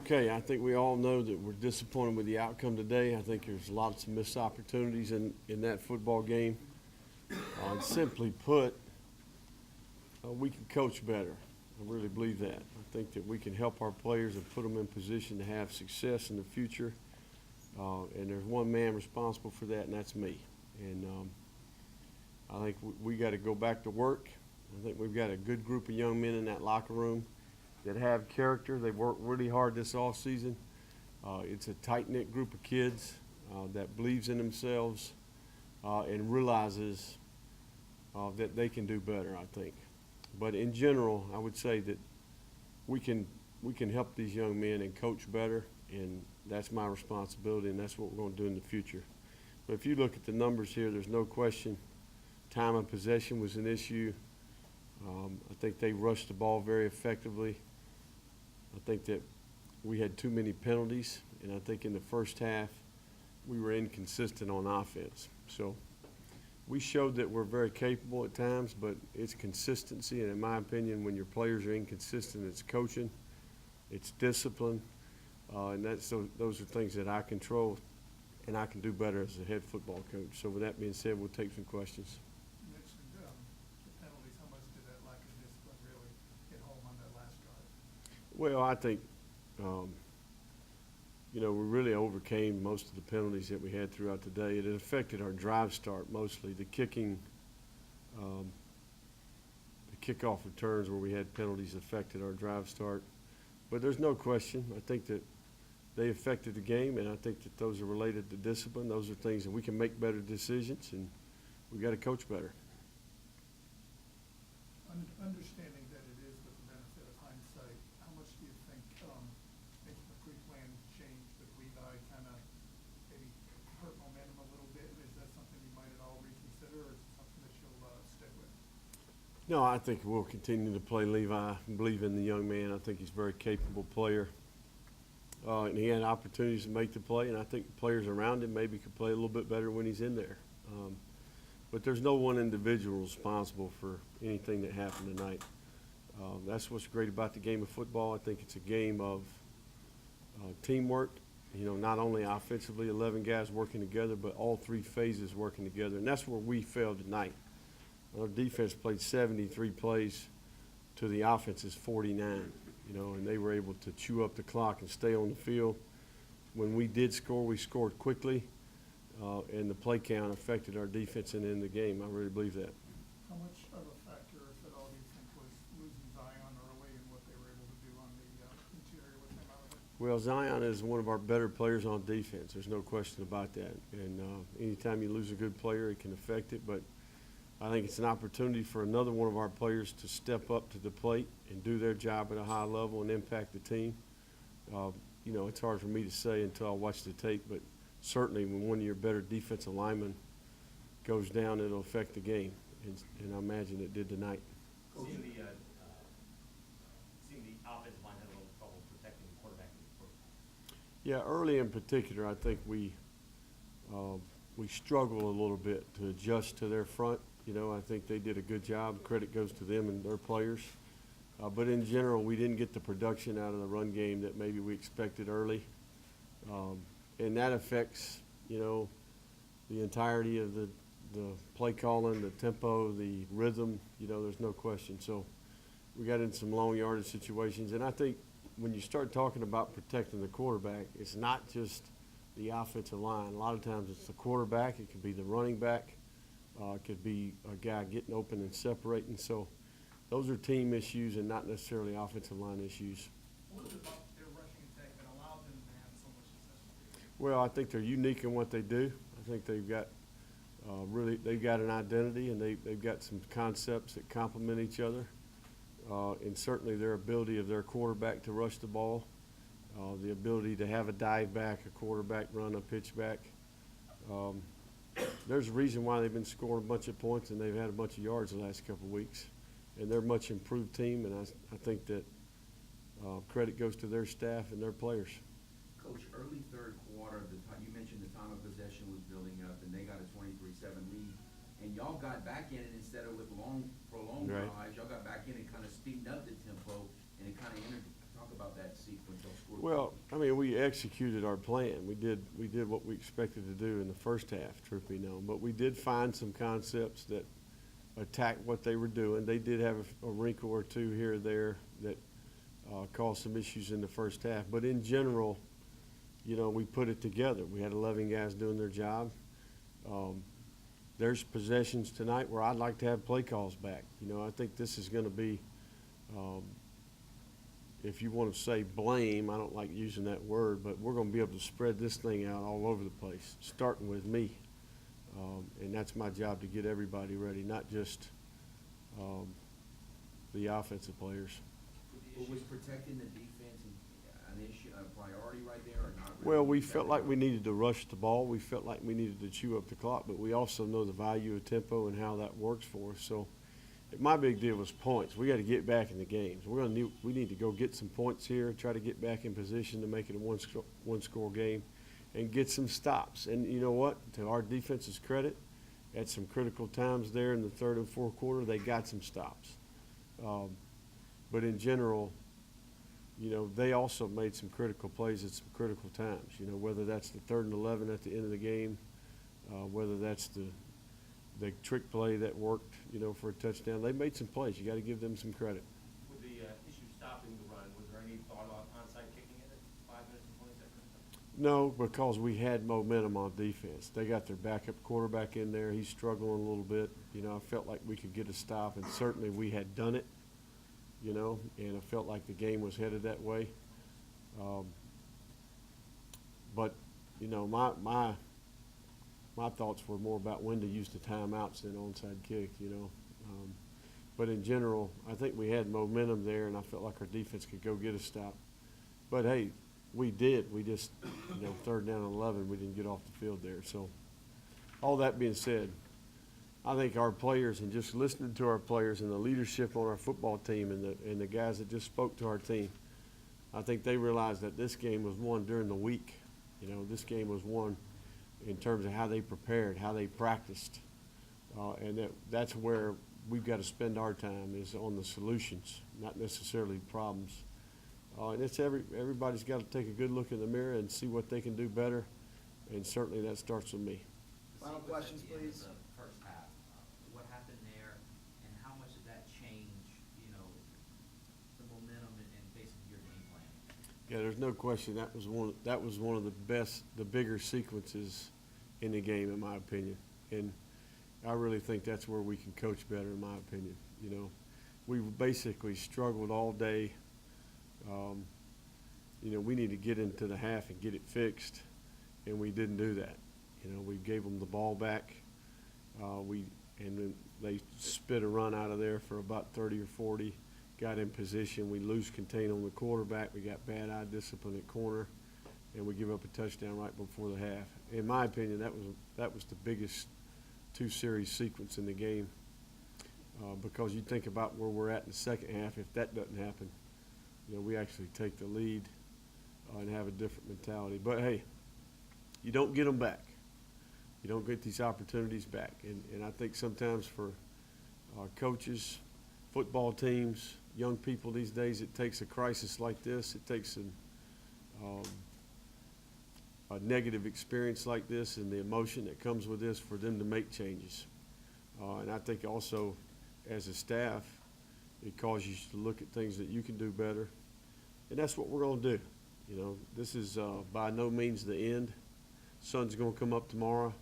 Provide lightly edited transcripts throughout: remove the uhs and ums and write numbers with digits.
Okay, I think we all know that we're disappointed with the outcome today. I think there's lots of missed opportunities in that football game. Simply put, we can coach better. I really believe that. I think that we can help our players and put them in position to have success in the future. And there's one man responsible for that, and that's me. And I think we got to go back to work. I think we've got a good group of young men in that locker room that have character. They've worked really hard this off season. It's a tight-knit group of kids that believes in themselves and realizes that they can do better, I think. But in general, I would say that we can help these young men and coach better, and that's my responsibility, and that's what we're going to do in the future. But if you look at the numbers here, there's no question time of possession was an issue. I think they rushed the ball very effectively. I think that we had too many penalties, and I think in the first half we were inconsistent on offense. So we showed that we're very capable at times, but it's consistency, and in my opinion, when your players are inconsistent, it's coaching, it's discipline, and those are things that I control, and I can do better as a head football coach. So with that being said, we'll take some questions. You mentioned the penalties. How much did that lack of discipline really hit home on that last drive? Well, I think, we really overcame most of the penalties that we had throughout the day. It affected our drive start mostly. The kicking, the kickoff returns where we had penalties affected our drive start. But there's no question. I think that they affected the game, and I think that those are related to discipline. Those are things that we can make better decisions, and we got to coach better. Understanding that it is with the benefit of hindsight, how much do you think making the pre-plan change with Levi kind of maybe hurt momentum a little bit? Is that something you might at all reconsider, or is it something that you'll stick with? No, I think we'll continue to play Levi. I believe in the young man. I think he's a very capable player. And he had opportunities to make the play, and I think the players around him maybe could play a little bit better when he's in there. But there's no one individual responsible for anything that happened tonight. That's what's great about the game of football. I think it's a game of teamwork. Not only offensively, 11 guys working together, but all three phases working together. And that's where we failed tonight. Our defense played 73 plays to the offense's 49, and they were able to chew up the clock and stay on the field. When we did score, we scored quickly. And the play count affected our defense and in the game. I really believe that. How much of a factor, if at all, do you think was losing Zion early and what they were able to do on the interior with him out of it? Well, Zion is one of our better players on defense. There's no question about that. And anytime you lose a good player, it can affect it. But I think it's an opportunity for another one of our players to step up to the plate and do their job at a high level and impact the team. It's hard for me to say until I watch the tape, but certainly when one of your better defensive linemen goes down, it'll affect the game, and I imagine it did tonight. Seeing the offensive line had a little trouble protecting the quarterback in the first. Yeah, early in particular, I think we struggle a little bit to adjust to their front. I think they did a good job. Credit goes to them and their players. But in general, we didn't get the production out of the run game that maybe we expected early. And that affects, the entirety of the play calling, the tempo, the rhythm, there's no question. So we got in some long yardage situations. And I think when you start talking about protecting the quarterback, it's not just the offensive line. A lot of times it's the quarterback. It could be the running back. It could be a guy getting open and separating. So those are team issues and not necessarily offensive line issues. What was it about their rushing attack that allowed them to have so much success? Well, I think they're unique in what they do. I think they've got they've got an identity, and they've got some concepts that complement each other. And certainly their ability of their quarterback to rush the ball, the ability to have a dive back, a quarterback run, a pitch back. There's a reason why they've been scoring a bunch of points and they've had a bunch of yards the last couple of weeks. And they're a much improved team, and I think that credit goes to their staff and their players. Coach, early third quarter, you mentioned the time of possession was building up, and they got a 23-7 lead. And y'all got back in it instead of with prolonged drives. Y'all got back in and kind of speeding up the tempo, and it kind of talk about that sequence. Y'all scored Well, I mean, we executed our plan. We did what we expected to do in the first half, truth be known. But we did find some concepts that attacked what they were doing. They did have a wrinkle or two here or there that caused some issues in the first half. But in general, you know, we put it together. We had 11 guys doing their job. There's possessions tonight where I'd like to have play calls back. You know, I think this is going to be, if you want to say blame, I don't like using that word, but we're going to be able to spread this thing out all over the place, starting with me. And that's my job, to get everybody ready, not just the offensive players. But was protecting the defense an issue, a priority right there, or not really? Well, we felt like we needed to rush the ball. We felt like we needed to chew up the clock, but we also know the value of tempo and how that works for us. So my big deal was points. We got to get back in the games. We need to go get some points here, try to get back in position to make it a one-score game, and get some stops. And you know what? To our defense's credit, at some critical times there in the third and fourth quarter, they got some stops. But in general, you know, they also made some critical plays at some critical times. You know, whether that's the 3rd and 11 at the end of the game, whether that's the trick play that worked, you know, for a touchdown. They made some plays. You got to give them some credit. With the issue stopping the run, was there any thought about onside kicking it at 5 minutes and 20 seconds? No, because we had momentum on defense. They got their backup quarterback in there. He's struggling a little bit. You know, I felt like we could get a stop, and certainly we had done it, you know, and I felt like the game was headed that way. But, you know, my thoughts were more about when to use the timeouts than onside kick, you know. But in general, I think we had momentum there, and I felt like our defense could go get a stop. But, hey, we did. We just, you know, 3rd down and 11, we didn't get off the field there. So all that being said, I think our players, and just listening to our players and the leadership on our football team and the guys that just spoke to our team, I think they realized that this game was won during the week. You know, this game was won in terms of how they prepared, how they practiced. And that's where we've got to spend our time, is on the solutions, not necessarily problems. And it's everybody's got to take a good look in the mirror and see what they can do better, and certainly that starts with me. Final questions, please. The first half, what happened there, and how much did that change, you know, the momentum and basically your game plan? Yeah, there's no question that was one of the bigger sequences in the game, in my opinion. And I really think that's where we can coach better, in my opinion. You know, we basically struggled all day. You know, we need to get into the half and get it fixed, and we didn't do that. You know, we gave them the ball back. And then they spit a run out of there for about 30 or 40, got in position. We lose contain on the quarterback. We got bad eye discipline at corner, and we give up a touchdown right before the half. In my opinion, that was the biggest two-series sequence in the game, because you think about where we're at in the second half. If that doesn't happen, you know, we actually take the lead and have a different mentality. But, hey, you don't get them back. You don't get these opportunities back. And I think sometimes for coaches, football teams, young people these days, it takes a crisis like this. It takes a negative experience like this and the emotion that comes with this for them to make changes. And I think also as a staff, it causes you to look at things that you can do better. And that's what we're going to do. You know, this is by no means the end. Sun's going to come up tomorrow.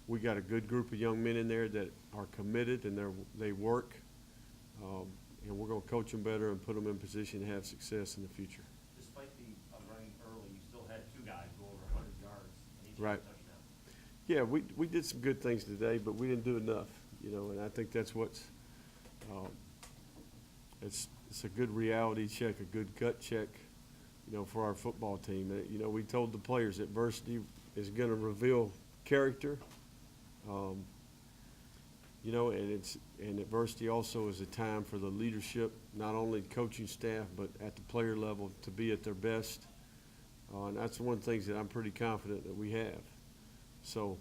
We got a good group of young men in there that are committed, and they work. And we're going to coach them better and put them in position to have success in the future. Despite the running early, you still had 2 guys go over 100 yards and each had a Right. touchdown. Yeah, we did some good things today, but we didn't do enough, you know, and I think that's what's it's a good reality check, a good gut check, you know, for our football team. You know, we told the players adversity is going to reveal character, you know, and adversity also is a time for the leadership, not only coaching staff, but at the player level, to be at their best. And that's one of the things that I'm pretty confident that we have. So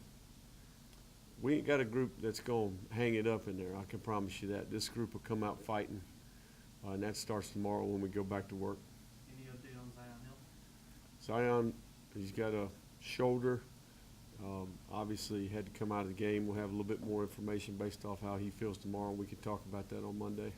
we ain't got a group that's going to hang it up in there. I can promise you that. This group will come out fighting, and that starts tomorrow when we go back to work. Any update on Zion Hill? Zion, he's got a shoulder. Obviously, he had to come out of the game. We'll have a little bit more information based off how he feels tomorrow. We can talk about that on Monday.